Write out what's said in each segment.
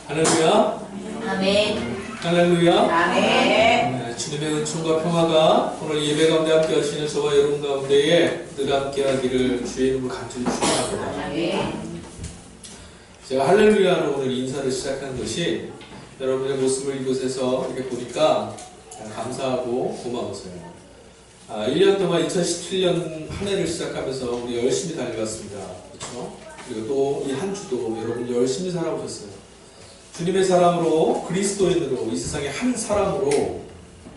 할렐루야. 아멘. 할렐루야. 아멘. 네, 주님의 은총과 평화가 오늘 예배 가운데 함께 하시는 저와 여러분 가운데에 늘 함께 하기를 주의 이름으로 간절히 축원합니다. 아멘. 제가 할렐루야로 오늘 인사를 시작한 것이 여러분의 모습을 이곳에서 이렇게 보니까 감사하고 고마워서요. 1년 동안 2017년 한 해를 시작하면서 우리 열심히 달려왔습니다. 그렇죠? 그리고 또 이 한 주도 여러분 열심히 살아오셨어요. 주님의 사람으로, 그리스도인으로, 이 세상의 한 사람으로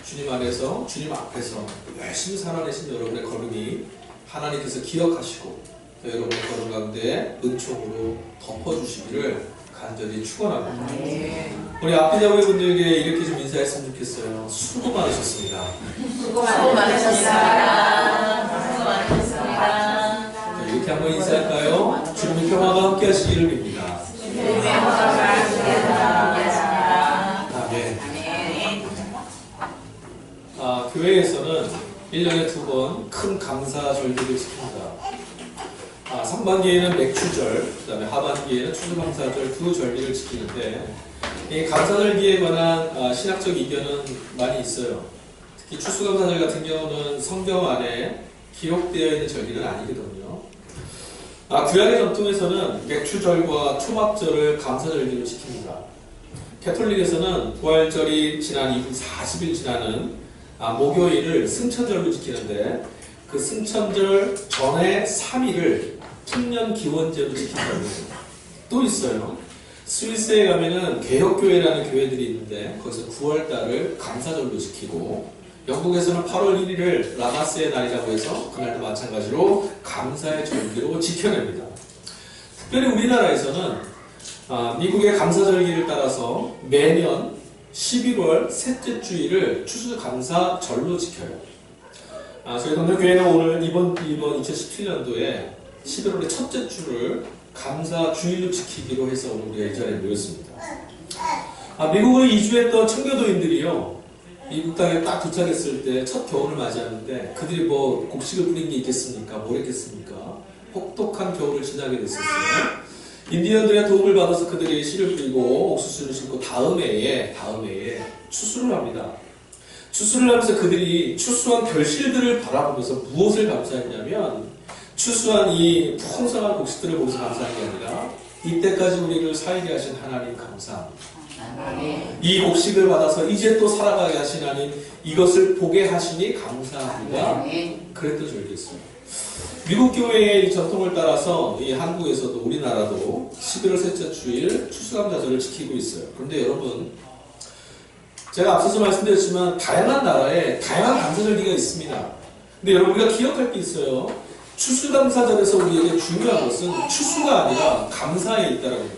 주님 안에서, 주님 앞에서 열심히 살아내신 여러분의 걸음이 하나님께서 기억하시고 또 여러분의 걸음 가운데 은총으로 덮어주시기를 간절히 축원합니다. 우리 앞에 자매분들에게 이렇게 좀 인사했으면 좋겠어요. 수고 많으셨습니다. 수고 많으셨습니다. 수고 많으셨습니다. 이렇게 한번 인사할까요? 주님의 평화가 함께 하시기를 빕니다. 주님의 평화가 함께 하시겠습니다. 아멘. 교회에서는 1년에 2번 큰 감사 절기를 지킵니다. 상반기에는 맥추절, 그 다음에 하반기에는 추수감사절 두 절기를 지키는데 이 감사절기에 관한 신학적 이견은 많이 있어요. 특히 추수감사절 같은 경우는 성경 안에 기록되어 있는 절기는 아니거든요. 구약의 전통에서는 맥추절과 초막절을 감사절기로 지킵니다. 캐톨릭에서는 부활절이 지난 이후 40일 지나는 목요일을 승천절로 지키는데 그 승천절 전에 3일을 풍년기원제로 지킨다고 해요. 또 있어요. 스위스에 가면은 개혁교회라는 교회들이 있는데 거기서 9월달을 감사절로 지키고 영국에서는 8월 1일을 라마스의 날이라고 해서 그날도 마찬가지로 감사의 절기로 지켜냅니다. 특별히 우리나라에서는 미국의 감사절기를 따라서 매년 11월 셋째 주일을 추수감사절로 지켜요. 저희 동료교회는 오늘 이번 2017년도에 11월의 첫째 주를 감사주일로 지키기로 해서 오늘 우리가 이 자리에 모였습니다. 미국을 이주했던 청교도인들이요, 미국 땅에 딱 도착했을 때 첫 겨울을 맞이하는데 그들이 뭐 곡식을 뿌린 게 있겠습니까? 뭘 했겠습니까? 혹독한 겨울을 지나게 됐었어요. 인디언들의 도움을 받아서 그들이 씨를 뿌리고 옥수수를 심고 다음 해에 추수를 합니다. 추수를 하면서 그들이 추수한 결실들을 바라보면서 무엇을 감사했냐면 추수한 이 풍성한 곡식들을 보면서 감사한 게 아니라 이때까지 우리를 살게 하신 하나님 감사합니다. 이 곡식을 받아서 이제 또 살아가게 하신 하나님, 이것을 보게 하시니 감사합니다. 그랬던 절기였어요. 미국 교회의 이 전통을 따라서 이 한국에서도 우리나라도 11월 셋째 주일 추수감사절을 지키고 있어요. 그런데 여러분, 제가 앞서서 말씀드렸지만 다양한 나라에 다양한 감사절기가 있습니다. 근데 여러분, 우리가 기억할 게 있어요. 추수감사절에서 우리에게 중요한 것은 추수가 아니라 감사에 있다는 거예요.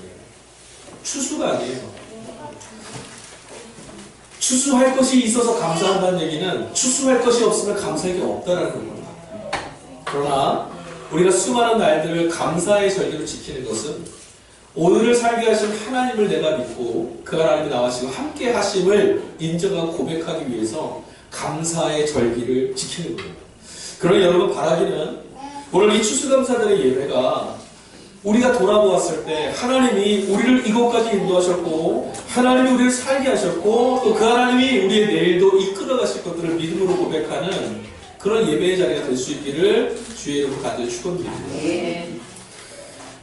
추수가 아니에요. 추수할 것이 있어서 감사한다는 얘기는 추수할 것이 없으면 감사할 게 없다는 겁니다. 그러나 우리가 수많은 날들을 감사의 절기로 지키는 것은 오늘을 살게 하신 하나님을 내가 믿고 그 하나님이 나와 지금 함께 하심을 인정하고 고백하기 위해서 감사의 절기를 지키는 거예요. 그러나 여러분, 바라기는 오늘 이 추수감사절의 예배가 우리가 돌아보았을 때 하나님이 우리를 이곳까지 인도하셨고 하나님이 우리를 살게 하셨고 또 그 하나님이 우리의 내일도 이끌어 가실 것들을 믿음으로 고백하는 그런 예배의 자리가 될 수 있기를 주의 이름으로 간절히 축원드립니다.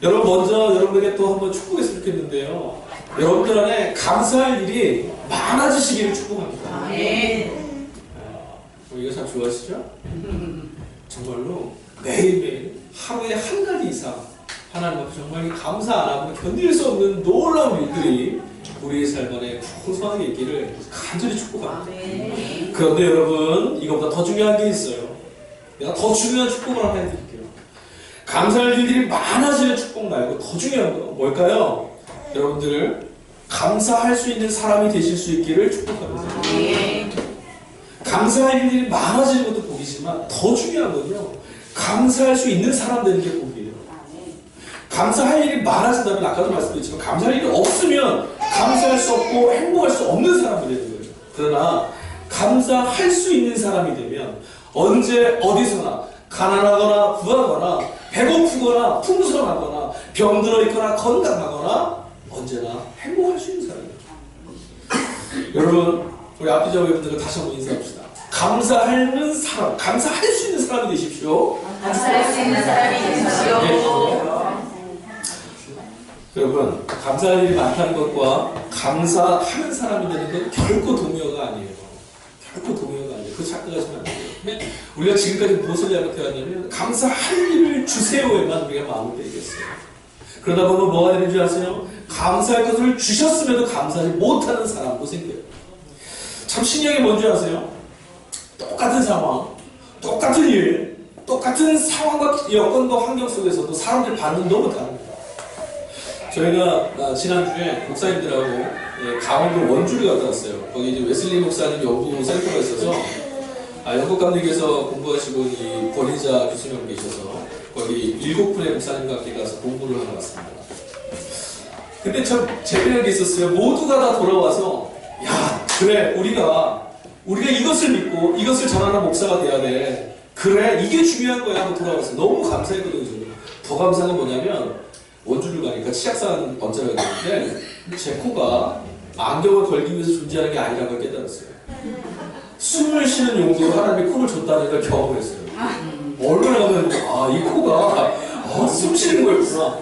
여러분, 먼저 여러분에게 또 한번 축복했으면 좋겠는데요. 여러분들 안에 감사할 일이 많아지시기를 축복합니다. 이거 참 좋아하시죠? 정말로 매일매일 하루에 한 가지 이상 하나님 앞에 정말 감사 안 하면 견딜 수 없는 놀라운 일들이 우리의 삶 안에 풍성하게 있기를 간절히 축복합니다. 그런데 여러분, 이것보다 더 중요한 게 있어요. 내가 더 중요한 축복을 하나 해드릴게요. 감사할 일들이 많아지는 축복 말고 더 중요한 거 뭘까요? 여러분들 감사할 수 있는 사람이 되실 수 있기를 축복합니다. 감사할 일들이 많아지는 것도 복이지만 더 중요한 건요, 감사할 수 있는 사람 되는 게 복이에요. 감사할 일이 많아진다면 아까도 말씀드렸지만 감사할 일이 없으면 감사할 수 없고 행복할 수 없는 사람이 되는 거예요. 그러나 감사할 수 있는 사람이 되면 언제 어디서나 가난하거나 부하거나 배고프거나 풍성하거나 병들어 있거나 건강하거나 언제나 행복할 수 있는 사람이에요. 여러분, 우리 앞뒤 자매분들과 다시 한번 인사합시다. 감사하는 사람, 감사할 수 있는 사람이 되십시오. 감사할 수 있는 사람이 되십시오. 여러분, 감사할 일이 많다는 것과 감사하는 사람이 되는 건 결코 동요가 아니에요. 결코 동요가 아니에요. 그거 착각하시면 안 돼요. 우리가 지금까지 무엇을 잘못해왔냐면 감사할 일을 주세요에만 우리가 마음을 빼겠어요. 그러다 보면 뭐가 되는 줄 아세요? 감사할 것을 주셨음에도 감사하지 못하는 사람도 생겨요. 참 신기한 게 뭔지 아세요? 똑같은 상황, 똑같은 일, 똑같은 상황과 여건과 환경 속에서도 사람들 반응이 너무 다릅니다. 저희가 지난주에 목사님들하고 강원도 원주를 갔다 왔어요. 거기 이제 웨슬리 목사님 연구 센터가 있어서 영국 감독에서 공부하시고 이 권위자 교수님 계셔서 거기 7분의 목사님과 함께 가서 공부를 하러 왔습니다. 근데 참 재미난 게 있었어요. 모두가 다 돌아와서 야 그래 우리가 이것을 믿고 이것을 전하는 목사가 돼야 돼. 그래 이게 중요한 거야 하고 돌아왔어요. 너무 감사했거든요. 저는. 더 감사한 건 뭐냐면 원주를 가니까 치약산 언짢아야 되는데 제 코가 안경을 걸기 위해서 존재하는 게 아니라는 걸 깨달았어요. 숨을 쉬는 용도로 하나님이 코를 줬다는 걸 경험했어요. 얼마나 가면 이 코가 숨 쉬는 거였구나.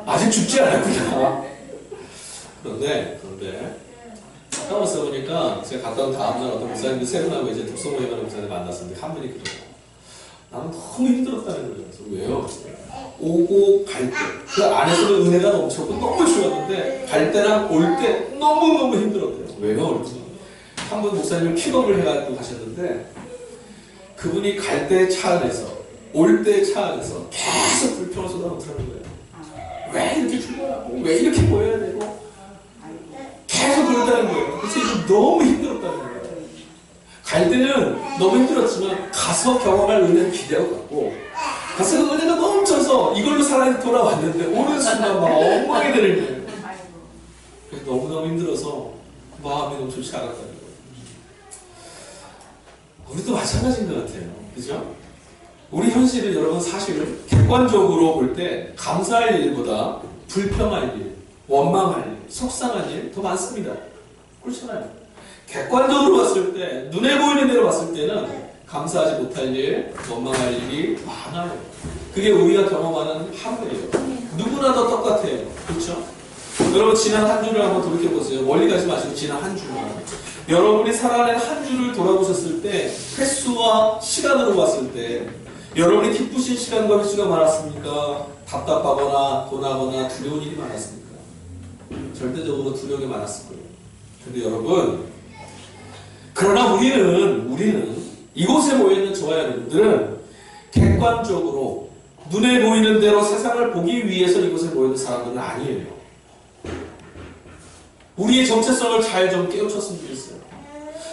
아직 죽지 않았구나. 그런데 갔다 와서 보니까 제가 갔다 온 다음날 어떤 목사님들 새로 나고 이제 독서 모임하는 목사님 만났었는데 한 분이 그러고 나는 너무 힘들었다는 거예요. 그래서 왜요? 오고 갈 때 그 안에서는 은혜가 넘쳤고 너무 좋았는데 갈 때랑 올 때 너무너무 힘들었대요. 왜요? 한 분 목사님을 픽업을 해가지고 가셨는데 그분이 갈 때 차 안에서 올 때 차 안에서 계속 불평을 쏟아놓더라는 거예요. 왜 이렇게 출발하고 왜 이렇게 보여야 되고 계속 그런다는 거예요. 그래서 이거 너무 힘들었다는 거예요. 갈 때는 너무 힘들었지만 가서 경험할 은혜를 기대하고 갔고 가서 그 은혜가 넘쳐서 이걸로 살아 돌아왔는데 오는 순간 막 엉망이 되는 거예요. 그래서 너무너무 힘들어서 마음이 너무 좋지 않았다는 거예요. 우리도 마찬가지인 것 같아요. 그죠? 우리 현실은 여러분 사실 객관적으로 볼 때 감사할 일보다 불평할 일, 원망할 일, 속상한 일 더 많습니다. 그렇잖아요. 객관적으로 봤을 때, 눈에 보이는 대로 봤을 때는 감사하지 못할 일, 원망할 일이 많아요. 그게 우리가 경험하는 하루예요. 누구나 다 똑같아요. 그렇죠? 여러분 지난 한 주를 한번 돌이켜보세요. 멀리 가지 마시고 지난 한 주만. 여러분이 살아낸 한 주를 돌아보셨을 때 횟수와 시간으로 봤을 때 여러분이 기쁘신 시간과 횟수가 많았습니까? 답답하거나 고나거나 두려운 일이 많았습니까? 절대적으로 두려운 게 많았을 거예요. 근데 여러분 그러나 우리는 이곳에 모여있는 저와 여러분들은 객관적으로 눈에 보이는 대로 세상을 보기 위해서 이곳에 모여있는 사람들은 아니에요. 우리의 정체성을 잘 좀 깨우쳤으면 좋겠어요.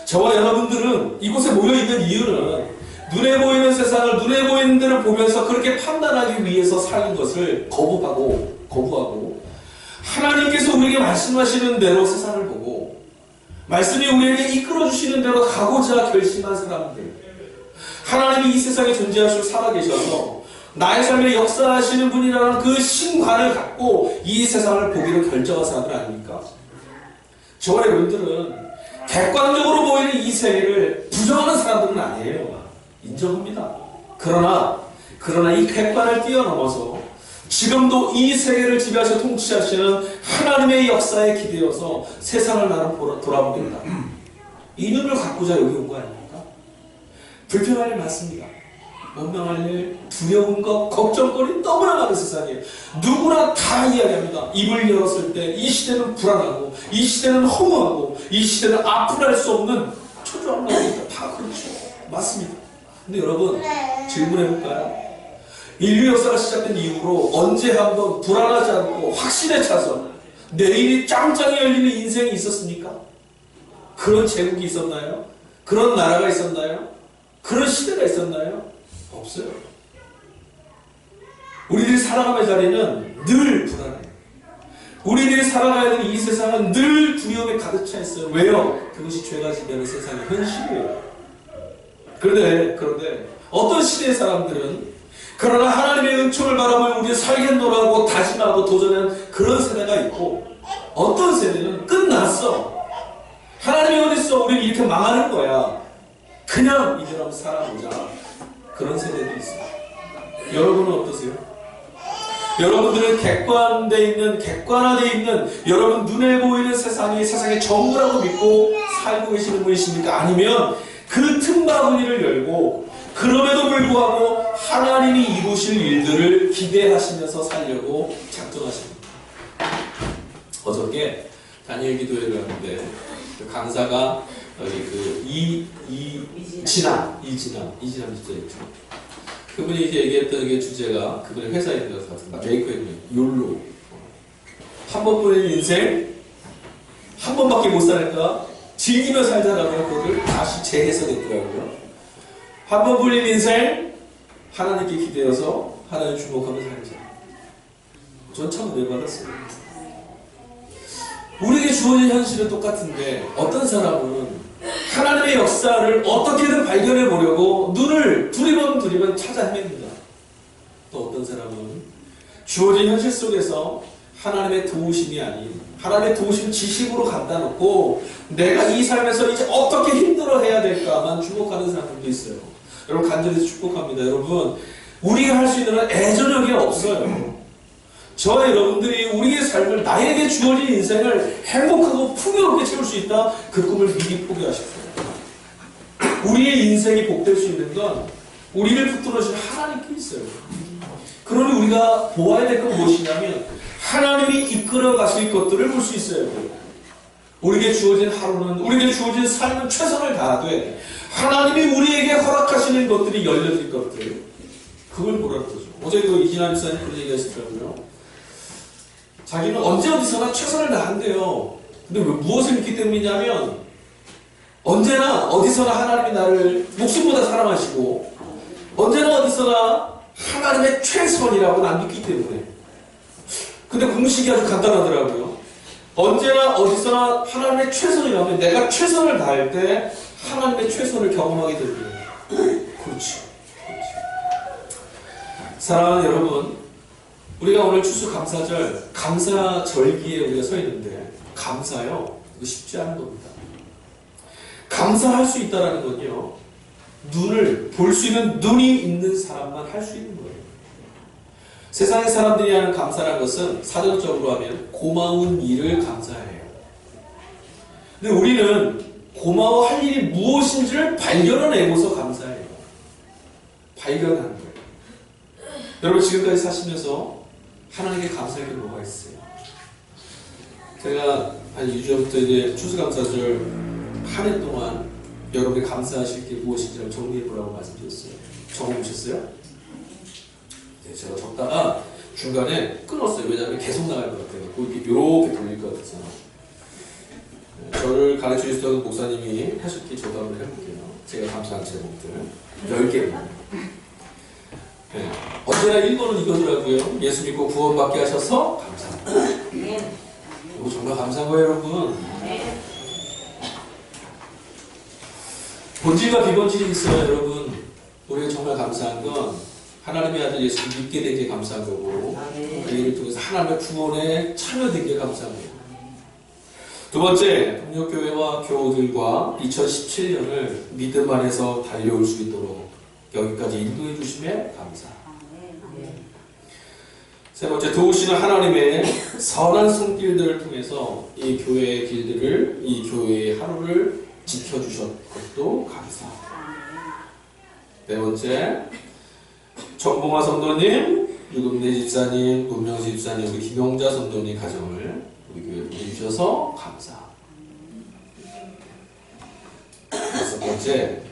저와 여러분들은 이곳에 모여있는 이유는 눈에 보이는 세상을 눈에 보이는 대로 보면서 그렇게 판단하기 위해서 사는 것을 거부하고 하나님께서 우리에게 말씀하시는 대로 세상을 보고 말씀이 우리에게 이끌어주시는 대로 가고자 결심한 사람들, 하나님이 이 세상에 존재하시고 살아계셔서 나의 삶에 역사하시는 분이라는 그 신관을 갖고 이 세상을 보기로 결정한 사람들 아닙니까? 저와 여러분들은 객관적으로 보이는 이 세계를 부정하는 사람들은 아니에요. 인정합니다. 그러나 이 객관을 뛰어넘어서 지금도 이 세계를 지배하시고 통치하시는 하나님의 역사에 기대어서 세상을 나는 돌아보겠다. 이 눈을 갖고자 여기 온 거 아닙니까? 불평할 일 많습니다. 원망할 일, 두려운 것, 걱정거리 너무나 많은 세상이에요. 누구나 다 이야기합니다. 입을 열었을 때 이 시대는 불안하고 이 시대는 허무하고 이 시대는 아프할 수 없는 초조한 마음입니다. 다 그렇죠. 맞습니다. 근데 여러분 질문해볼까요? 인류 역사가 시작된 이후로 언제 한번 불안하지 않고 확신에 차서 내일이 짱짱이 열리는 인생이 있었습니까? 그런 제국이 있었나요? 그런 나라가 있었나요? 그런 시대가 있었나요? 없어요. 우리들이 살아가는 자리는 늘 불안해요. 우리들이 살아가야 되는 이 세상은 늘 두려움에 가득 차 있어요. 왜요? 그것이 죄가 지배하는 세상의 현실이에요. 그런데 어떤 시대의 사람들은 그러나 하나님의 은총을 바라보며 우리 살겠노라고 다짐하고 도전하는 그런 세대가 있고, 어떤 세대는 끝났어. 하나님이 어딨어? 우리는 이렇게 망하는 거야. 그냥 이대로 한번 살아보자. 그런 세대도 있어요. 여러분은 어떠세요? 여러분들은 객관화되어 있는 여러분 눈에 보이는 세상이 세상의 전부라고 믿고 살고 계시는 분이십니까? 아니면 그 틈바구니를 열고 그럼에도 불구하고 하나님이 이루실 일들을 기대하시면서 살려고 작정하십니까? 어저께 다니엘 기도회를 하는데 그 강사가 여기 이진남 집사였죠. 그분이 이렇게 얘기했던 게 주제가 그분의 회사에 있는 것 같습니다. 메이커에 있는 욜로. 한 번뿐인 인생 한 번밖에 못 사니까 즐기며 살자라고 그걸 다시 재해석했더라고요. 한 번뿐인 인생 하나님께 기대어서 하나님 주목하며 살자. 전 참 은혜 받았어요. 우리에게 주어진 현실은 똑같은데 어떤 사람은 하나님의 역사를 어떻게든 발견해 보려고 눈을 두리번 찾아 헤맵니다. 또 어떤 사람은 주어진 현실 속에서 하나님의 도우심이 아닌 하나님의 도우심 지식으로 갖다 놓고 내가 이 삶에서 이제 어떻게 힘들어해야 될까만 주목하는 사람들도 있어요. 여러분 간절히 축복합니다. 여러분 우리가 할 수 있는 건 애저녁이 없어요. 저 여러분들이 우리의 삶을 나에게 주어진 인생을 행복하고 풍요롭게 채울 수 있다. 그 꿈을 미리 포기하십시오. 우리의 인생이 복될 수 있는 건 우리를 붙들어주신 하나님께 있어요. 그러니 우리가 보아야 될 건 무엇이냐면 하나님이 이끌어 가실 것들을 볼 수 있어요. 우리에게 주어진 하루는 우리에게 주어진 삶은 최선을 다하되 하나님이 우리에게 허락하시는 것들이 열려질 것들 그걸 보라는 거죠. 어제도 이진환 집사님 그런 얘기 하시더라고요. 자기는 언제 어디서나 최선을 다한대요. 근데 왜 무엇을 믿기 때문이냐면 언제나 어디서나 하나님이 나를 목숨보다 사랑하시고 언제나 어디서나 하나님의 최선이라고 난 믿기 때문에. 근데 공식이 아주 간단하더라고요. 언제나 어디서나 하나님의 최선이라면 내가 최선을 다할 때 하나님의 최선을 경험하게 됩니다. 그렇죠. 사랑하는 여러분, 우리가 오늘 추수감사절, 감사절기에 우리가 서 있는데 감사요, 이거 쉽지 않은 겁니다. 감사할 수 있다는 건요, 눈을 볼 수 있는 눈이 있는 사람만 할 수 있는 거예요. 세상의 사람들이 하는 감사라는 것은 사전적으로 하면 고마운 일을 감사해요. 근데 우리는 고마워할 일이 무엇인지를 발견해내고서 감사해요. 발견하는 거예요. 여러분 지금까지 사시면서 하나님께 감사할 게 뭐가 있어요? 제가 한 2주 전부터 이제 추수감사절 한 해 동안 여러분이 감사하실 게 무엇인지 정리해보라고 말씀드렸어요. 적어보셨어요? 네, 제가 적다가 중간에 끊었어요. 왜냐하면 계속 나갈 것 같아요. 이렇게 돌릴 것 같아서. 저를 가르쳐 주셨던 목사님이 하셨기에 저도 한번 해볼게요. 제가 감사한 제목들 10개. 네. 언제나 1번은 이거더라고요. 예수 믿고 구원받게 하셔서 감사합니다. 이거 정말 감사한 거예요, 여러분. 본질과 비본질이 있어요, 여러분. 우리가 정말 감사한 건 하나님의 아들 예수를 믿게 된 게 감사한 거고 그 일을 통해서 하나님의 구원에 참여된 게 감사한 거예요. 두 번째, 동력교회와 교우들과 2017년을 믿음 안에서 달려올 수 있도록 여기까지 인도해 주심에 감사. 세 번째, 도우시는 하나님의 선한 손길들을 통해서 이 교회의 길들을, 이 교회의 하루를 지켜주셨것도 감사. 네 번째, 정봉화 성도님, 유금래 집사님, 문명수 집사님, 우리 김용자 성도님 가정을 우리 교회에 보내주셔서 감사. 다섯 번째,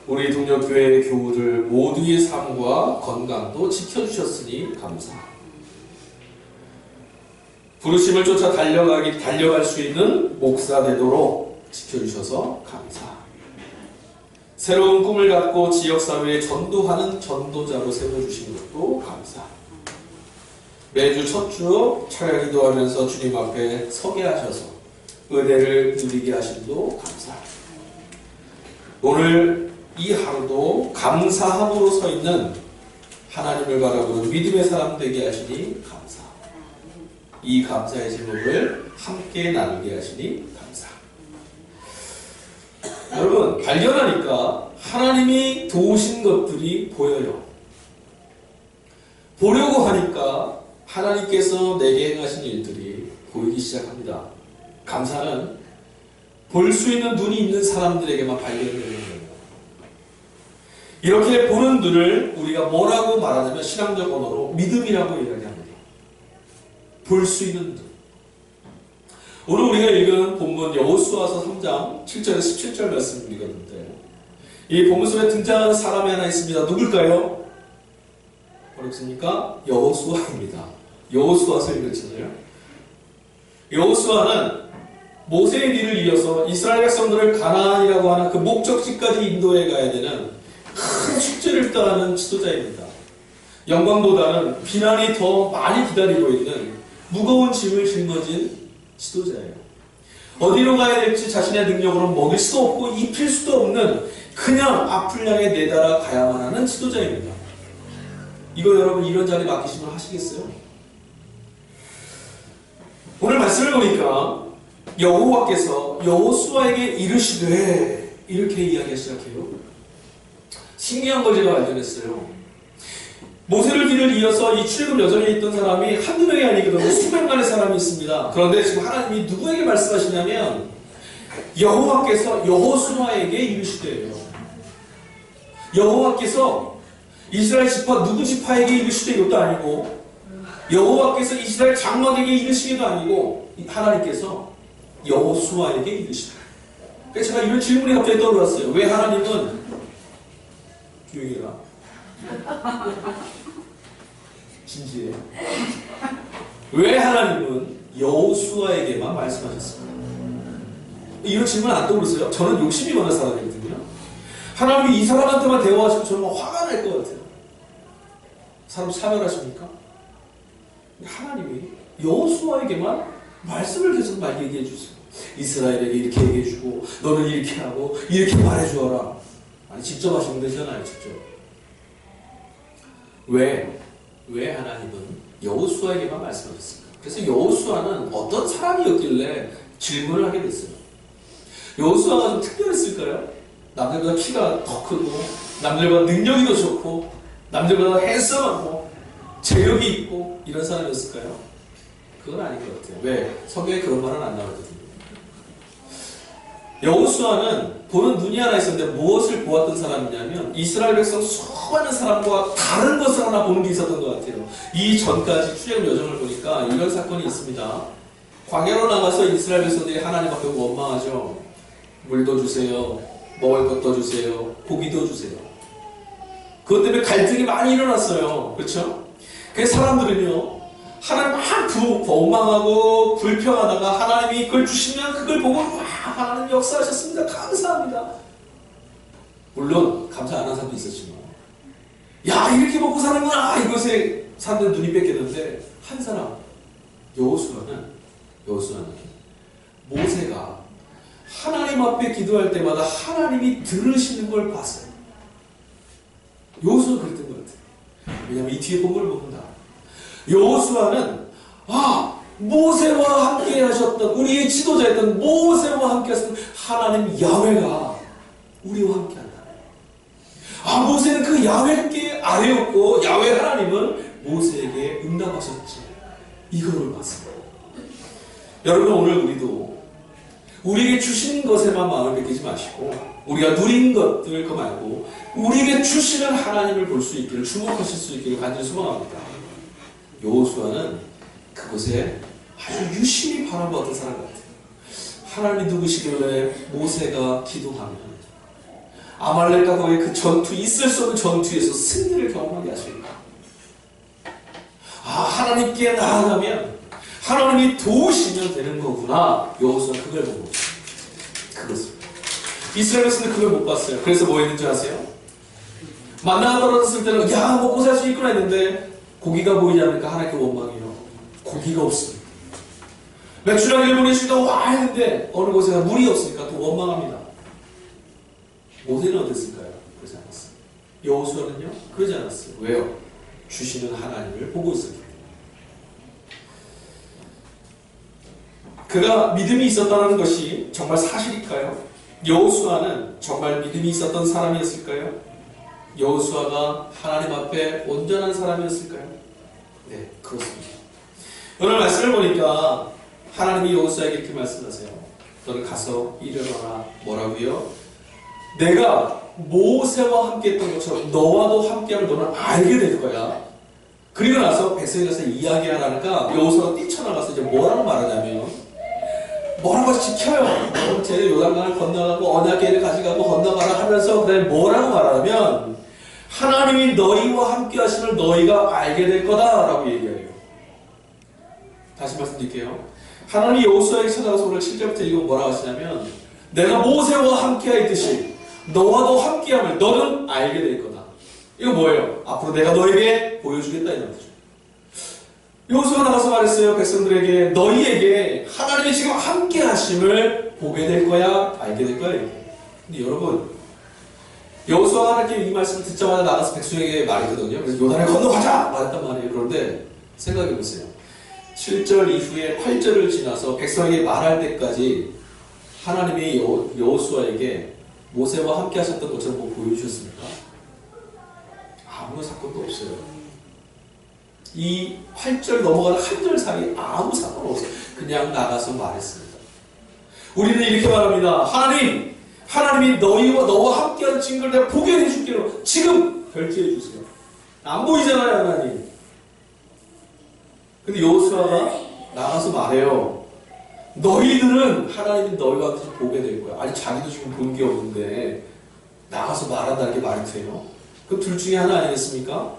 우리 동력교회 교우들 모두의 삶과 건강도 지켜주셨으니 감사. 부르심을 쫓아 달려갈 수 있는 목사 되도록 지켜주셔서 감사. 새로운 꿈을 갖고 지역사회에 전도하는 전도자로 세워주신 것도 감사. 매주 첫 주 차례 기도하면서 주님 앞에 서게 하셔서 은혜를 누리게 하심도 감사. 오늘 이 하루도 감사함으로 서 있는 하나님을 바라보는 믿음의 사람 되게 하시니 감사. 이 감사의 제목을 함께 나누게 하시니 감사. 여러분, 발견하니까 하나님이 도우신 것들이 보여요. 보려고 하니까 하나님께서 내게 행하신 일들이 보이기 시작합니다. 감사는 볼 수 있는 눈이 있는 사람들에게만 발견되는 거예요. 이렇게 보는 눈을 우리가 뭐라고 말하냐면 신앙적 언어로 믿음이라고 이야기합니다. 볼 수 있는 눈. 오늘 우리가 읽은 본문 여호수아서 3장 7절에서 17절 말씀을 읽었는데 이 본문 속에 등장하는 사람이 하나 있습니다. 누굴까요? 어렵습니까? 여호수아입니다. 여호수아서 읽었잖아요. 여호수아는 모세의 뒤를 이어서 이스라엘 백성들을 가나안이라고 하는 그 목적지까지 인도해 가야 되는 큰 숙제를 떠하는 지도자입니다. 영광보다는 비난이 더 많이 기다리고 있는 무거운 짐을 짊어진 지도자예요. 어디로 가야 될지 자신의 능력으로 먹일 수도 없고 입힐 수도 없는 그냥 앞을 향해 내달아 가야만 하는 지도자입니다. 이거 여러분 이런 자리 맡기시면 하시겠어요? 오늘 말씀을 보니까 여호와께서 여호수아에게 이르시되 이렇게 이야기하기 시작해요. 신기한 걸 제가 발견했어요. 모세를 뒤를 이어서 이 출애굽 여정에 있던 사람이 한두 명이 아니거든요. 수백만의 사람이 있습니다. 그런데 지금 하나님이 누구에게 말씀하시냐면 여호와께서 여호수아에게 이르시되요. 여호와께서 이스라엘 지파 누구 지파에게 이르시되 이것도 아니고 여호와께서 이스라엘 장막에게 이르시기도 아니고 하나님께서 여호수아에게 이르시되. 그래서 제가 이런 질문이 갑자기 떠올랐어요. 왜 하나님은 조용히 해라. 진지해. 왜 하나님은 여호수아에게만 말씀하셨습니까? 이런 질문 안 떠오르세요? 저는 욕심이 많은 사람이거든요. 하나님이 이 사람한테만 대화하시면 저는 화가 날 것 같아요. 사람 차별하십니까? 하나님이 여호수아에게만 말씀을 계속 말 얘기해 주세요. 이스라엘에게 이렇게 얘기해 주고 너는 이렇게 하고 이렇게 말해 주어라. 아니 직접 하시면 되잖아요. 직접. 왜 하나님은 여호수아에게만 말씀하셨을까? 그래서 여호수아는 어떤 사람이었길래 질문을 하게 됐어요. 여호수아가 좀 특별했을까요? 남들보다 키가 더 크고 남들보다 능력이 더 좋고 남들보다 핸섬하고 재력이 있고 이런 사람이었을까요? 그건 아닌 것 같아요. 왜? 성경에 그런 말은 안 나오거든요. 여호수아는 보는 눈이 하나 있었는데 무엇을 보았던 사람이냐면 이스라엘 백성 수많은 사람과 다른 것을 하나 보는 게 있었던 것 같아요. 이 전까지 출애굽 여정을 보니까 이런 사건이 있습니다. 광야로 나가서 이스라엘 백성들이 하나님 앞에 원망하죠. 물도 주세요. 먹을 것도 주세요. 고기도 주세요. 그것 때문에 갈등이 많이 일어났어요. 그렇죠? 그 사람들은요. 하나님 막 원망하고 불평하다가 하나님이 그걸 주시면 그걸 보고 와 하나님 역사하셨습니다. 감사합니다. 물론 감사 안 하는 사람도 있었지만 야 이렇게 먹고 사는구나 이것에 사람들 눈이 뺏겼는데 한 사람 여호수아는 모세가 하나님 앞에 기도할 때마다 하나님이 들으시는 걸 봤어요. 여호수아는 그랬던 것 같아요. 왜냐하면 이 뒤에 본문을 봅니다. 여호수아는 모세와 함께 하셨던 우리의 지도자였던 모세와 함께 하셨던 하나님 야훼가 우리와 함께 한다. 모세는 그 야훼께 아뢰었고 야훼 하나님은 모세에게 응답하셨지. 이거를 봤습니다. 여러분 오늘 우리도 우리에게 주신 것에만 마음을 뺏기지 마시고 우리가 누린 것들 그거 말고 우리에게 주시는 하나님을 볼 수 있기를 주목하실 수 있기를 간절히 소망합니다. 여호수아는 그곳에 아주 유심히 바라보았던 사람 같아요. 하나님이 누구시길래 모세가 기도하면 아말렉과 거의 그 전투 있을 수 없는 전투에서 승리를 경험하게 하실까? 하나님께 나아가면 하나님이 도우시면 되는 거구나. 여호수아는 그걸 보고 그것을 이스라엘에서는 그걸 못 봤어요. 그래서 뭐 했는지 아세요? 만나가 떨어졌을 때는 먹고 살 수 있구나 했는데 고기가 보이지 않으니까 하나님께 원망해요. 고기가 없습니다. 맥주라기를 보내시니까 와 했는데 어느 곳에 물이 없으니까 또 원망합니다. 모세는 어땠을까요? 그러지 않았어요. 여호수아는요? 그러지 않았어요. 왜요? 주시는 하나님을 보고 있었기 때문에. 그가 믿음이 있었다는 것이 정말 사실일까요? 여호수아는 정말 믿음이 있었던 사람이었을까요? 여호수아가 하나님 앞에 온전한 사람이었을까요? 네, 그렇습니다. 오늘 말씀을 보니까 하나님이 여호수아에게 이렇게 말씀하세요. 너는 가서 일어나라. 뭐라고요? 내가 모세와 함께 했던 것처럼 너와도 함께하면 너는 알게 될 거야. 그리고 나서 백성에 가서 이야기하라니까 여호수아가 뛰쳐나가서 이제 뭐라고 말하냐면, 뭐라고 지켜요. 쟤네 요단강을 건너가고 언약궤를 가져가고 건너가라 하면서 그다음에 뭐라고 말하냐면, 하나님이 너희와 함께 하심을 너희가 알게 될 거다라고 얘기해요. 다시 말씀드릴게요. 하나님이 여호수아에게 찾아가서 오늘 7절부터 읽으면 뭐라고 하시냐면, 내가 모세와 함께 하였듯이 너와도 함께함을 너는 알게 될 거다. 이거 뭐예요? 앞으로 내가 너에게 보여주겠다 이런 거죠. 여호수아가 나가서 말했어요. 백성들에게 너희에게 하나님이 지금 함께 하심을 보게 될 거야, 알게 될 거야. 근데 여러분, 여호수아가 이렇게 이 말씀을 듣자마자 나가서 백성에게 말했거든요. 그래서 요단을 건너가자 말했단 말이에요. 그런데 생각해 보세요. 7절 이후에 8절을 지나서 백성에게 말할 때까지 하나님이 여호수아에게 모세와 함께 하셨던 것처럼 뭐 보여주셨습니까? 아무 사건도 없어요. 이 8절 넘어가는 한 절 사이에 아무 사건 없어요. 그냥 나가서 말했습니다. 우리는 이렇게 말합니다. 하나님이 너와 함께하는 증거를 내가 보게 해줄게요. 지금 결제해 주세요. 안 보이잖아요, 하나님. 근데 여호수아가 나가서 말해요. 너희들은 하나님이 너희와 같이 보게 될 거야. 아니, 자기도 지금 본 게 없는데 나가서 말한다는 게 말이 돼요? 그럼 둘 중에 하나 아니겠습니까?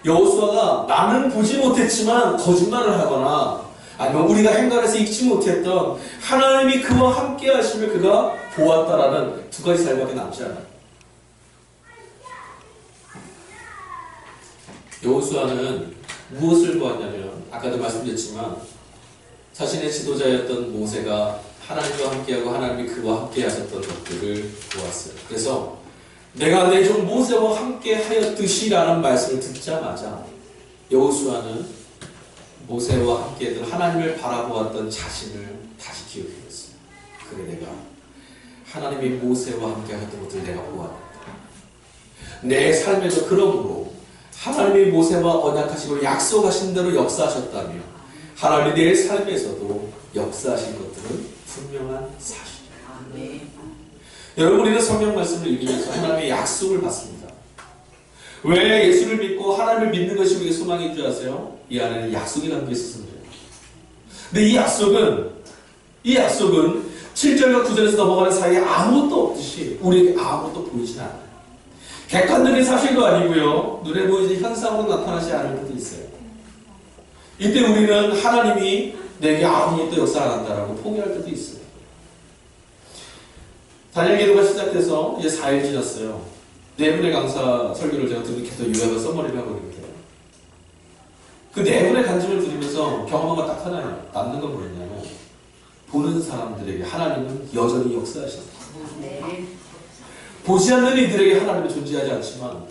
여호수아가 나는 보지 못했지만 거짓말을 하거나, 아니면 우리가 행간에서 읽지 못했던 하나님이 그와 함께 하심을 그가 보았다라는 두 가지 사실밖에 남지 않아요. 여호수아는 무엇을 보았냐면, 아까도 말씀드렸지만 자신의 지도자였던 모세가 하나님과 함께하고 하나님이 그와 함께 하셨던 것들을 보았어요. 그래서 내가 내 종 모세와 함께 하였듯이 라는 말씀을 듣자마자 여호수아는 모세와 함께 했던 하나님을 바라보았던 자신을 다시 기억했어요. 그래, 내가 하나님이 모세와 함께 하였던 것들을 내가 보았다. 내 삶에도 그러므로 하나님이 모세와 언약하시고 약속하신 대로 역사하셨다며 하나님이 내 삶에서도 역사하신 것들은 분명한 사실이에요. 여러분, 우리는 성경 말씀을 읽으면서 하나님의 약속을 받습니다. 왜 예수를 믿고 하나님을 믿는 것이 우리의 소망인 줄 아세요? 이 안에는 약속이 담겨 있어서 그래요. 근데 이 약속은 7절과 9절에서 넘어가는 사이에 아무것도 없듯이 우리에게 아무것도 보이진 않아요. 객관적인 사실도 아니고요, 눈에 보이는 현상으로 나타나지 않을 때도 있어요. 이때 우리는 하나님이 내게 아무 일도 역사 안 한다라고 포기할 때도 있어요. 단일 기도가 시작돼서 이제 4일 지났어요. 4분의 강사 설교를 제가 등록해서 요약을 써머리를 하고 있는데, 그 4분의 간증을 들으면서 경험한 건 딱 하나예요. 남는 건 뭐였냐면, 보는 사람들에게 하나님은 여전히 역사하신다. 보지 않는 이들에게 하나님은 존재하지 않지만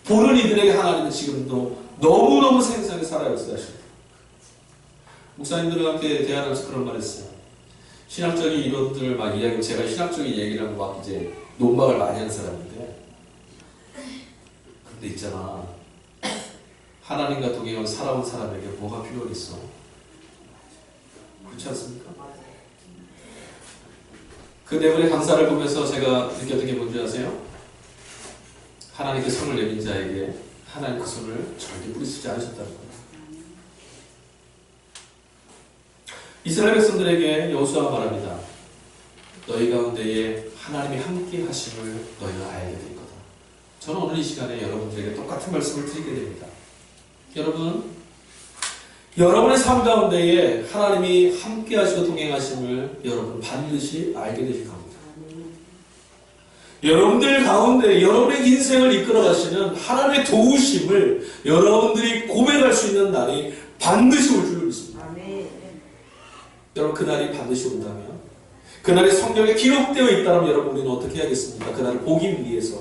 보는 이들에게 하나님은 지금도 너무너무 생생하게 살아 역사하신다. 목사님들한테 대화하면서 그런 말 했어요. 신학적인 이론들 막 이야기하고, 제가 신학적인 얘기를 하고 막 이제 논박을 많이 하는 사람인데, 근데 있잖아, 하나님과 동행하고 살아온 사람에게 뭐가 필요하겠어? 그렇지 않습니까? 그 내분의 강사를 보면서 제가 느꼈던 게 뭔지 아세요? 하나님께 손을 내민 자에게 하나님 그 손을 절대 뿌리쓰지 않으셨다는 거예요. 이스라엘 백성들에게 여호수아가 말합니다. 너희 가운데에 하나님이 함께 하심을 너희가 알게 될 거다. 저는 오늘 이 시간에 여러분들에게 똑같은 말씀을 드리게 됩니다. 여러분의 삶 가운데에 하나님이 함께 하시고 동행하심을 여러분 반드시 알게 되실 겁니다. 여러분들 가운데 여러분의 인생을 이끌어 가시는 하나님의 도우심을 여러분들이 고백할 수 있는 날이 반드시 올 줄 믿습니다. 여러분, 그날이 반드시 온다면, 그날이 성경에 기록되어 있다면 여러분, 우리는 어떻게 해야겠습니까? 그날을 보기 위해서,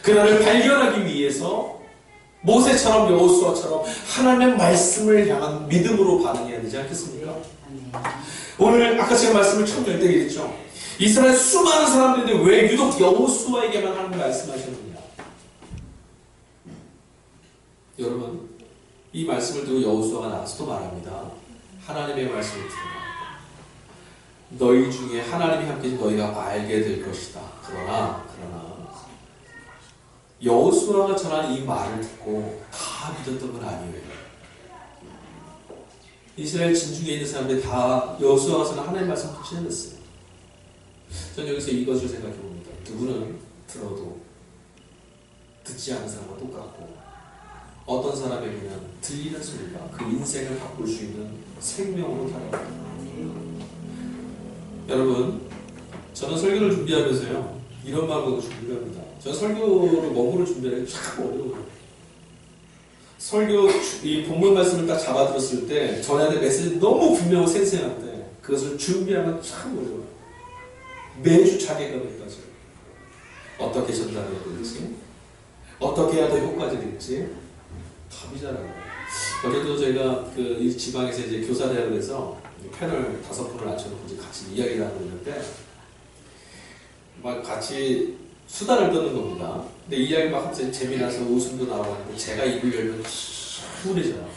그날을 발견하기 위해서 모세처럼 여호수아처럼 하나님의 말씀을 향한 믿음으로 반응해야 되지 않겠습니까? 오늘 아까 제가 말씀을 처음 열 때 그랬죠. 이스라엘 수많은 사람들인데 왜 유독 여호수아에게만 하나님 말씀하셨느냐? 여러분, 이 말씀을 듣고 여호수아가 나와서도 말합니다. 하나님의 말씀을 들어라. 너희 중에 하나님이 함께해서 너희가 알게 될 것이다. 그러나 여호수아가 전한 이 말을 듣고 다 믿었던 건 아니에요. 이스라엘 진중에 있는 사람들이 다 여호수아가 전한 하나님의 말씀을 확신했어요. 전 여기서 이것을 생각해 봅니다. 누구는 들어도 듣지 않는 사람과 똑같고, 어떤 사람에게는 들리는 소리가 그 인생을 바꿀 수 있는 생명으로 다가옵니다. 여러분, 저는 설교를 준비하면서요, 이런 마음으로 준비를 합니다. 저는 설교를 원고를 준비하는 게 참 어려워요. 설교 이 본문 말씀을 딱 잡아들었을 때 저한테 메시지 너무 분명하고 생생한데 그것을 준비하면 참 어려워요. 매주 자괴감이 빠져요. 어떻게 전달해야 될지, 어떻게 해야 더 효과적일지 답이 잘 안 나요. 어제도 저희가 이 지방에서 이제 교사대학을 해서 패널 5분을 앉혀놓고 이제 같이 이야기를 하고 있는데, 막 같이 수다를 떠는 겁니다. 근데 이야기 막 갑자기 재미나서 웃음도 나오고 하는데 제가 입을 열면 시원해져요.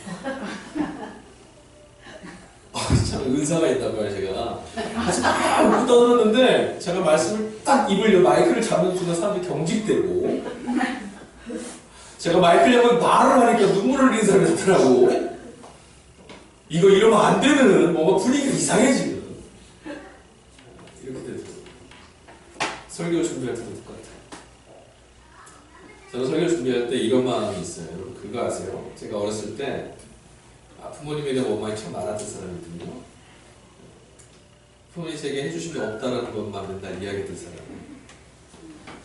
참 은사가 있다고요, 제가. 같이 막 떠들었는데 제가 말씀을 딱 입을 열 마이크를 잡는 순간 사람들이 경직되고, 제가 마이크를 열면 말을 하니까 눈물을 흘리는 사람이 있더라고. 이거 이러면 안 되는, 뭔가 분위기가 이상해지는. 이렇게 되더라고요. 설교 준비할 때도 똑같아요. 저는 설교 준비할 때 이런 마음이 있어요. 여러분, 그거 아세요? 제가 어렸을 때 부모님에 대한 원망이 참 많았던 사람이거든요. 부모님이 제게 해주신 게 없다라는 것만 맨날 이야기했던 사람.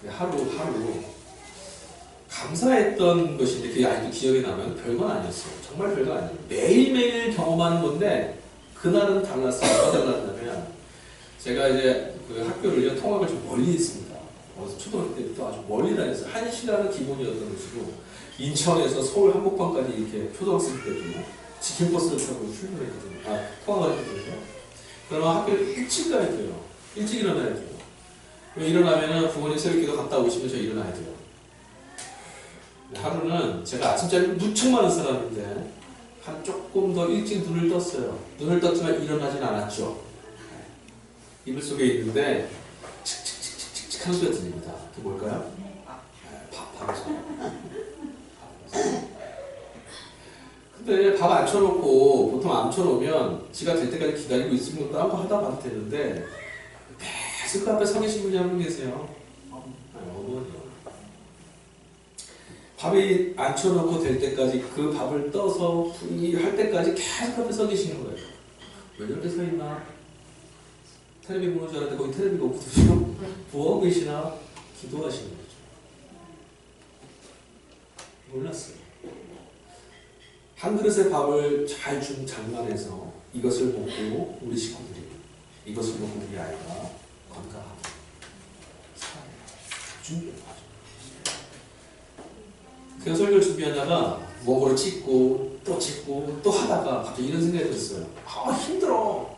하루 감사했던 것인데 그게 아직도 기억에 남아요. 별건 아니었어요. 정말 별거 아니에요. 매일매일 경험하는 건데 그날은 달랐어요. 뭐가 달랐냐면, 제가 이제 그 학교를 통학을 좀 멀리 했습니다. 초등학교 때부터 아주 멀리 다녔어요. 1시간은 기본이었던 것이고, 인천에서 서울 한복판까지 이렇게 초등학생 때도 직행버스를 타고 출근을 했거든요. 통학을 했거든요. 그러면 학교를 일찍 가야 돼요. 일찍 일어나야 돼요. 일어나면은 부모님 새벽기도 갔다 오시면 저 일어나야 돼요. 하루는 제가 아침잠이 무척 많은 사람인데 한 조금 더 일찍 눈을 떴어요. 눈을 떴지만 일어나진 않았죠. 이불 속에 있는데 칙칙칙칙칙 하는 소리가 들립니다. 그게 뭘까요? 밥이죠. 근데 밥 안 쳐놓고, 보통 안 쳐놓으면 지가 될 때까지 기다리고 있으면 딴 거 하다 봐도 되는데 계속 그 앞에 서 계신 분이 한 분 계세요. 어머니. 밥이 안 쳐놓고 될 때까지 그 밥을 떠서 할 때까지 계속 앞에 서 계시는 거예요. 왜 저렇게 서 있나? 텔레비 보는 줄 알았는데 거기 텔레비가 없거든요. 뭐하고 계시나? 기도하시는 거죠. 몰랐어요. 한 그릇의 밥을 잘 준 장만해서 이것을 먹고 우리 식구들이, 이것을 먹고 우리 아이가 건강하게 살아야 준비를 하죠. 그래서 설교를 준비하다가 원고를 찍고 또 하다가 갑자기 이런 생각이 들었어요. 힘들어.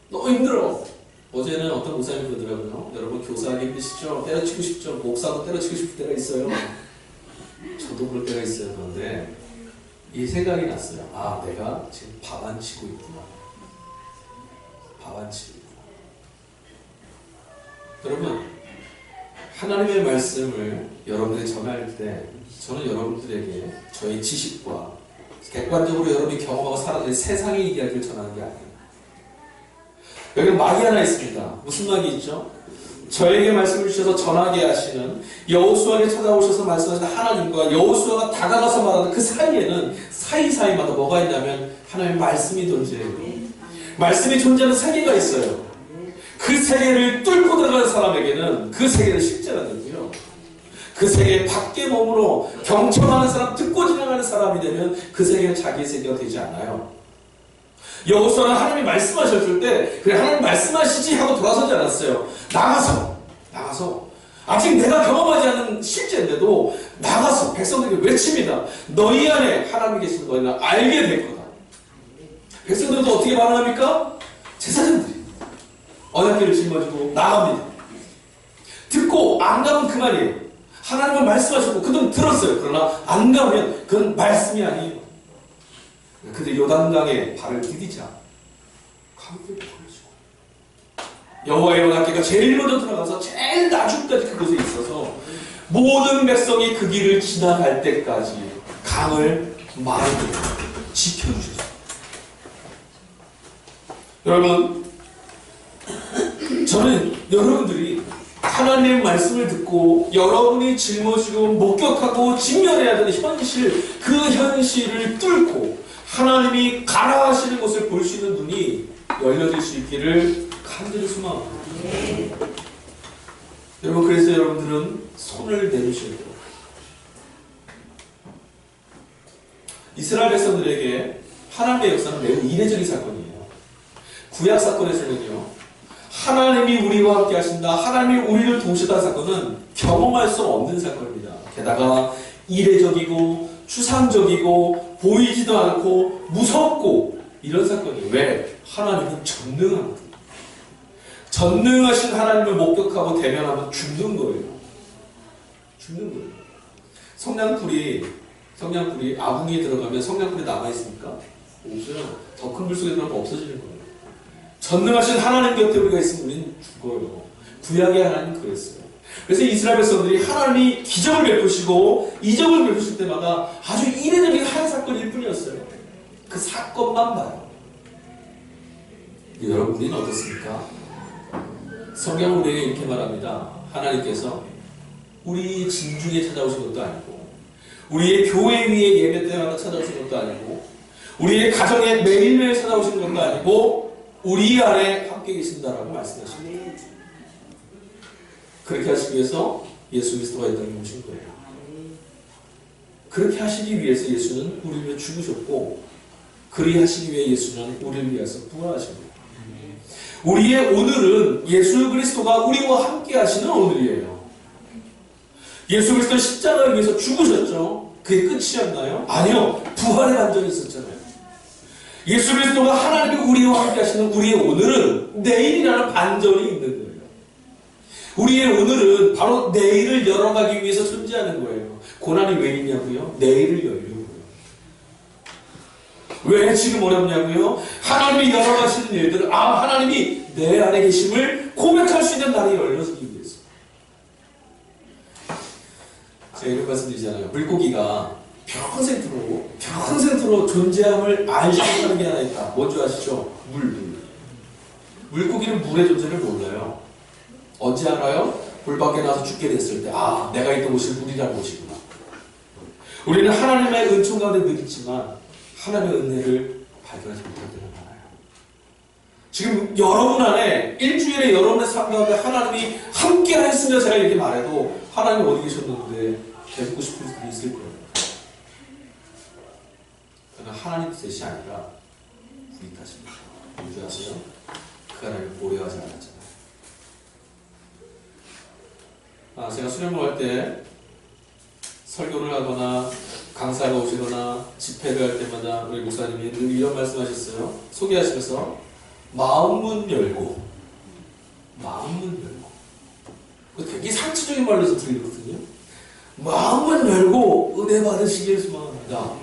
너무 힘들어. 어제는 어떤 목사님이 그러더라고요. 여러분, 교사하기 힘드시죠? 때려치고 싶죠? 목사도 때려치고 싶을 때가 있어요. 저도 그럴 때가 있어요. 그런데 이 생각이 났어요. 내가 지금 밥 안 치고 있구나. 밥 안 치고 있구나. 여러분, 하나님의 말씀을 여러분들이 전할 때 저는 여러분들에게 저의 지식과 객관적으로 여러분이 경험하고 살아낸 세상의 이야기를 전하는 게 아니에요. 여기 막이 하나 있습니다. 무슨 막이 있죠? 저에게 말씀을 주셔서 전하게 하시는, 여호수아에게 찾아오셔서 말씀하시는 하나님과 여호수아가 다가가서 말하는 그 사이에는 사이사이마다 뭐가 있냐면 하나님의 말씀이 존재해요. 말씀이 존재하는 세계가 있어요. 그 세계를 뚫고 들어가는 사람에게는 그 세계는 실제가 되고요. 그 세계 밖에 머물러 경청하는 사람, 듣고 지나가는 사람이 되면 그 세계는 자기의 세계가 되지 않아요. 여호수아는 하나님이 말씀하셨을 때 그래 하나님 말씀하시지 하고 돌아서지 않았어요. 나가서 아직 내가 경험하지 않은 실제인데도 나가서 백성들에게 외칩니다. 너희 안에 하나님이 계신 거 너희는 알게 될 거다. 백성들도 어떻게 반응합니까? 제사장들이 언약궤를 짊어지고 나갑니다. 듣고 안 가면 그만이에요. 하나님은 말씀하셨고 그들은 들었어요. 그러나 안 가면 그건 말씀이 아니에요. 그들 요단강에 발을 디디자 강물이 보여지고 여호와의 언약궤가 제일 먼저 들어가서 제일 나중까지 그곳에 있어서 모든 백성이 그 길을 지나갈 때까지 강을 맑게 지켜주셨어요. 여러분, 저는 여러분들이 하나님의 말씀을 듣고 여러분이 짊어지고 목격하고 직면해야 되는 현실, 그 현실을 뚫고 하나님이 가라 하시는 것을 볼 수 있는 눈이 열려질 수 있기를 간절히 소망합니다. 여러분, 그래서 여러분들은 손을 내미셔야 돼요. 이스라엘 백성들에게 하나님의 역사는 매우 이례적인 사건이에요. 구약 사건에서는요, 하나님이 우리와 함께 하신다, 하나님이 우리를 도우셨다는 사건은 경험할 수 없는 사건입니다. 게다가 이례적이고 추상적이고 보이지도 않고 무섭고 이런 사건이에요. 왜? 하나님은 전능합니다. 전능하신 하나님을 목격하고 대면하면 죽는 거예요. 죽는 거예요. 성냥불이 아궁이에 들어가면 성냥불이 남아있습니까? 없어요. 더 큰 불 속에 들어가면 없어지는 거예요. 전능하신 하나님 곁에 우리가 있으면 우리는 죽어요. 구약의 하나님은 그랬어요. 그래서 이스라엘 백성들이 하나님이 기적을 베푸시고 이적을 베푸실 때마다 아주 이례적인 한 사건일 뿐이었어요. 그 사건만 봐요. 여러분들은 어떻습니까? 성경은 우리에게 이렇게 말합니다. 하나님께서 우리 진중에 찾아오신 것도 아니고 우리의 교회 위에 예배 때마다 찾아오신 것도 아니고 우리의 가정에 매일매일 찾아오신 것도 아니고 우리 안에 함께 계신다라고 말씀하십니다. 그렇게 하시기 위해서 예수 그리스도가 이 땅에 오신 거예요. 그렇게 하시기 위해서 예수는 우리를 위해 죽으셨고 그리하시기 위해 예수는 우리를 위해서 부활하신 거예요. 우리의 오늘은 예수 그리스도가 우리와 함께 하시는 오늘이에요. 예수 그리스도 십자가를 위해서 죽으셨죠. 그게 끝이었나요? 아니요. 부활의 반전이 있었잖아요. 예수 그리스도가 하나님이 우리와 함께 하시는 우리의 오늘은 내일이라는 반전이 있는 거예요. 우리의 오늘은 바로 내일을 열어가기 위해서 존재하는 거예요. 고난이 왜 있냐고요? 내일을 열려고요. 왜 지금 어렵냐고요? 하나님이 열어가시는 일들을 하나님이 내 안에 계심을 고백할 수 있는 날이 열려지기 위해서. 제가 이런 말씀 드리잖아요. 물고기가 평생토록 존재함을 알지 못하는 게 하나 있다. 뭔지 아시죠? 물. 물고기는 물의 존재를 몰라요. 언제 알아요? 물 밖에 나와서 죽게 됐을 때, 내가 있던 곳이 물이라는 곳이구나. 우리는 하나님의 은총 가운데 늘 있지만 하나님의 은혜를 발견하지 못할 때가 많아요. 지금 여러분 안에 일주일에 여러분의 삶 가운데 하나님이 함께 하셨으면 제가 이렇게 말해도 하나님 어디 계셨는데 되묻고 싶은 분이 있을 거예요. 그러나 하나님 뜻이 아니라 우리 탓입니다. 유주하세요. 그 하나님을 고려하지 않았잖아요. 제가 수련회 할 때 설교를 하거나 강사가 오시거나 집회를 할 때마다 우리 목사님이 늘 이런 말씀하셨어요. 소개하시면서 마음문 열고 되게 상투적인 말로서 들리거든요. 마음문 열고 은혜 받으시길 소망합니다.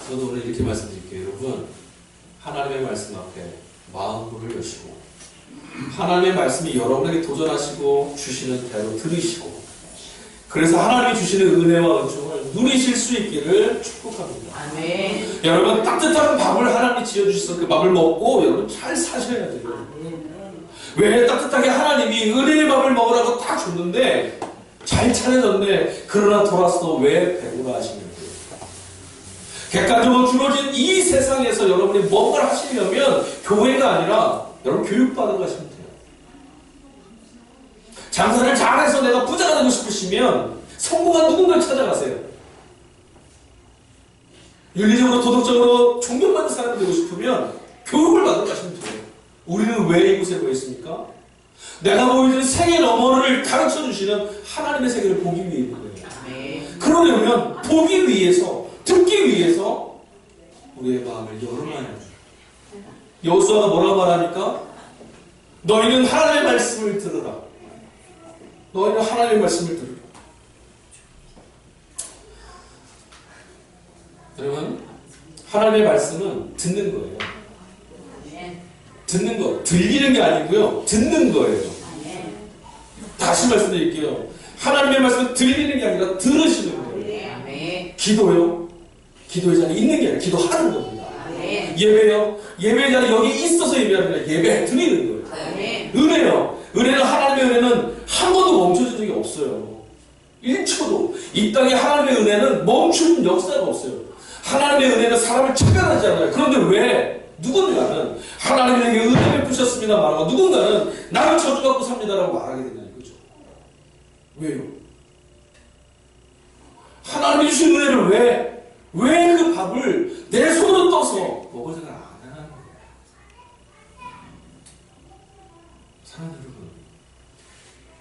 저도 오늘 이렇게 말씀드릴게요. 여러분, 하나님의 말씀 앞에 마음문을 여시고 하나님의 말씀이 여러분에게 도전하시고 주시는 대로 들으시고 그래서 하나님이 주시는 은혜와 은총을 누리실 수 있기를 축복합니다. 아멘. 여러분, 따뜻한 밥을 하나님이 지어주셔서 그 밥을 먹고 여러분 잘 사셔야 돼요. 왜? 따뜻하게 하나님이 은혜의 밥을 먹으라고 딱 줬는데 잘 차려졌네. 그러나 돌아서 왜 배고라 하시는 거예요? 객관적으로 주어진 이 세상에서 여러분이 뭔가를 하시려면 교회가 아니라 여러분 교육받은 거 하시면 돼요. 장사를 잘해서 내가 부자가 되고 싶으시면 성공한 누군가를 찾아가세요. 윤리적으로 도덕적으로 존경받는 사람이 되고 싶으면 교육을 받으러 가시면 돼요. 우리는 왜 이곳에 모였습니까? 내가 보여주는 세계 너머를 가르쳐 주시는 하나님의 세계를 보기 위해 있는 거예요. 그러려면 보기 위해서, 듣기 위해서 우리의 마음을 열어놔야 돼요. 여호수아가 뭐라고 말합니까? 너희는 하나님의 말씀을 들으라. 너희는 하나님의 말씀을 들으라. 여러분, 하나님의 말씀은 듣는 거예요. 듣는 거, 들리는 게 아니고요, 듣는 거예요. 다시 말씀드릴게요. 하나님의 말씀은 들리는 게 아니라 들으시는 거예요. 기도요, 기도의 자리에 있는 게 아니라 기도하는 겁니다. 예배요, 예배의 자리에 여기 있어서 예배하는 게 아니라 예배 드리는 거예요. 은혜요, 은혜는 하나님의 은혜는 한 번도 멈춰진 적이 없어요. 1초도. 이 땅에 하나님의 은혜는 멈추는 역사가 없어요. 하나님의 은혜는 사람을 차별하지 않아요. 그런데 왜 누군가는 하나님에게 은혜를 베푸셨습니다 말하고 누군가는 나를 저주받고 삽니다라고 말하게 되냐 이거죠. 왜요? 하나님이 주신 은혜를 왜 그 밥을 내 손으로 떠서 먹을 생각 안 하는 거예요? 사랑하는 여러분,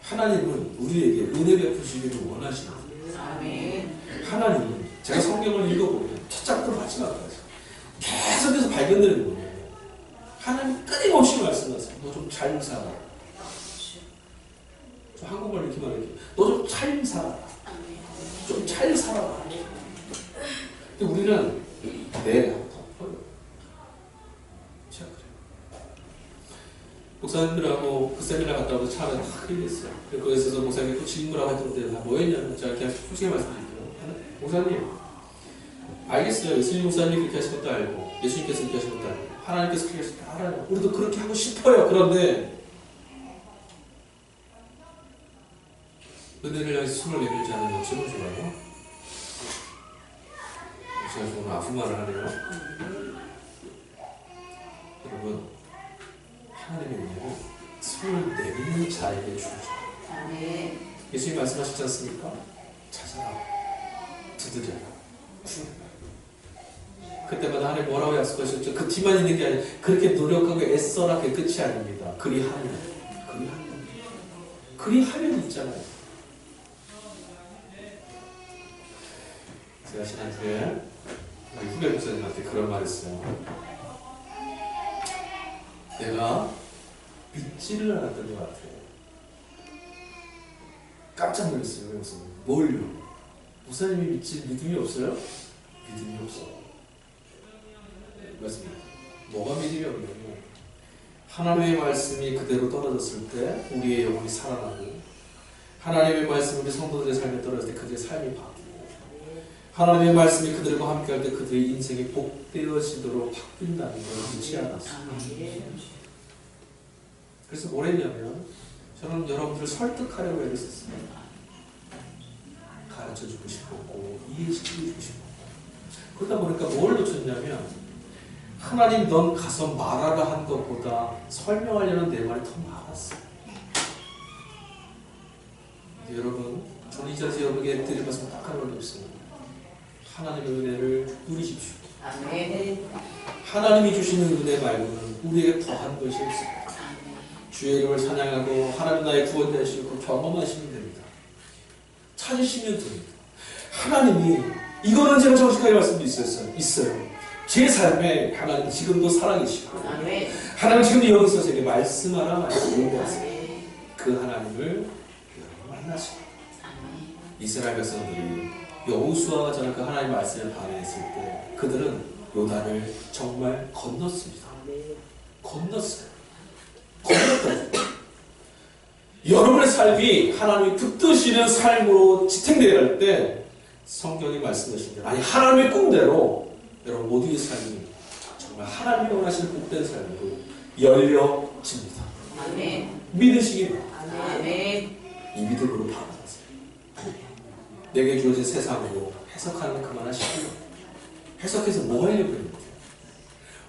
하나님은 우리에게 은혜 베푸시기를 원하시는 거예요. 하나님은 제가 성경을 읽어보면 첫 장부터 마지막까지 계속해서 발견되는 거예요. 하나님 끊임없이 말씀하세요. 너 좀 잘 살아. 저 한국말로 이렇게 말할게요. 너 좀 잘 살아. 좀 잘 살아. 근데 우리는 내가 제가 그래요. 목사님들하고 그 세미나 갔다 와서 차 안에 다 흘렸어요. 그래서 거기서 목사님이 또 질문하고 했던 데 뭐 했냐면 제가 그냥 솔직히 말씀드릴게요. 목사님, 알겠어요. 예수님 목사님이 그렇게 하신 것도 알고 예수님께서 그렇게 하신 것도 알고 하나님께서 그렇게 하신 것도 알아요. 우리도 그렇게 하고 싶어요. 그런데 은혜를 향해서 손을 내밀지 않으면 어쩌면 좋아요? 제가 좀 아픈 말을 하네요. 여러분, 하나님의 은혜는 손을 내미는 자에게 주죠. 예수님 말씀하셨지 않습니까? 찾아라, 두드려라, 구해라. 그때마다 하나님 뭐라고 약속하셨죠? 그 뒤만 있는 게 아니라 그렇게 노력하고 애써라, 그게 끝이 아닙니다. 그리하면 있잖아요. 제가 지난주에 우리 후배 목사님한테 그런 말 했어요. 내가 믿지를 않았던 것 같아요. 깜짝 놀랐어요. 그래서 뭘요? 목사님이 믿음이 없어요? 믿음이 없어. 맞습니다. 뭐가 믿음이 없냐면 하나님의 말씀이 그대로 떨어졌을 때 우리의 영혼이 살아나고 하나님의 말씀이 우리 성도들의 삶에 떨어질 때 그들의 삶이 바뀌고 하나님의 말씀이 그들과 함께할 때 그들의 인생이 복되어지도록 바뀐다는 걸 믿지 않았습니다. 그래서 뭘 했냐면 저는 여러분들을 설득하려고 애를 썼어요. 가르쳐주고 싶었고 이해시켜주고 싶었고 그러다 보니까 뭘 놓쳤냐면 하나님 넌 가서 말하라 한 것보다 설명하려는 내 말이 더 많았어요. 여러분, 저는 이 자리에서 여러분에게 드릴 말씀 딱 하나밖에 없습니다. 하나님의 은혜를 누리십시오. 하나님이 주시는 은혜 말고는 우리에게 더한 것이 없습니다. 주의 이름을 찬양하고 하나님 나의 구원 되시고 경험하시면 됩니다. 찾으시면 됩니다. 하나님이 이거는 제가 정직하게 말씀드렸어요. 제 삶에 하나님 지금도 살아계시고 하나님 지금도 여기서 제게 말씀하라 말씀하세요. 그 하나님을 만나시고 이스라엘 백성들이 여호수아가 전한 그 하나님 말씀을 반응했을 때 그들은 요단을 정말 건넜습니다. 건넜어요. 여러분의 삶이 하나님이 붙드시는 삶으로 지탱되어야 할 때 성경이 말씀하신 대로 아니 하나님의 꿈대로 여러분 모두의 삶이 정말 하나님이 원하시는 복된 삶으로 열려집니다. 믿으시기 바랍니다. 이 믿음으로 받아가세요. 내게 주어진 세상으로 해석하는 그만하시고요. 해석해서 뭐 하려고 했는지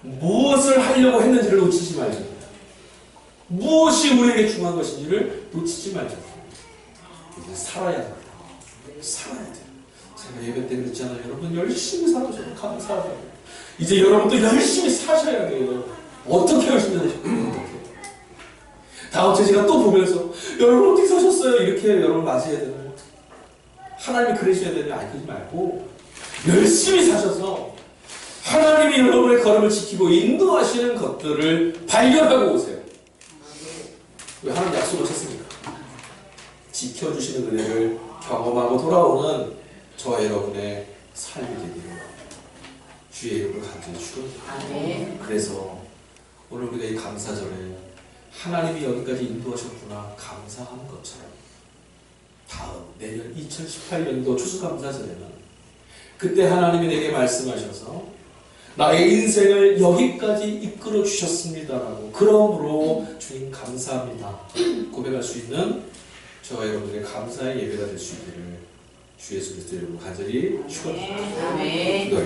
무엇을 하려고 했는지를 놓치지 말자. 무엇이 우리에게 중요한 것인지를 놓치지 말자. 이제 살아야 합니다. 살아야 돼요. 제가 예배 때 그랬잖아요. 여러분 열심히 살아주셔서 감사하다고. 이제 여러분도 열심히 사셔야 돼요. 어떻게 열심히 사실까요? 어떻게? 다음 주에 제가 또 보면서 여러분 어떻게 사셨어요? 이렇게 여러분 맞이해야 되나요? 하나님이 그러셔야 되는 그러지 말고 열심히 사셔서 하나님이 여러분의 걸음을 지키고 인도하시는 것들을 발견하고 오세요. 왜 하나님 약속하셨습니까? 지켜주시는 은혜를 경험하고 돌아오는 저와 여러분의 삶이 되기를 주의 이름으로 간절히 축원합니다. 그래서 오늘 우리가 이 감사절에 하나님이 여기까지 인도하셨구나 감사하는 것처럼 다음 내년 2018년도 추수감사절에는 그때 하나님이 내게 말씀하셔서 나의 인생을 여기까지 이끌어 주셨습니다라고 그러므로 주님 감사합니다 고백할 수 있는 저와 여러분들의 감사의 예배가 될 수 있기를 주 예수 그리스도 이름으로 간절히 축원합니다.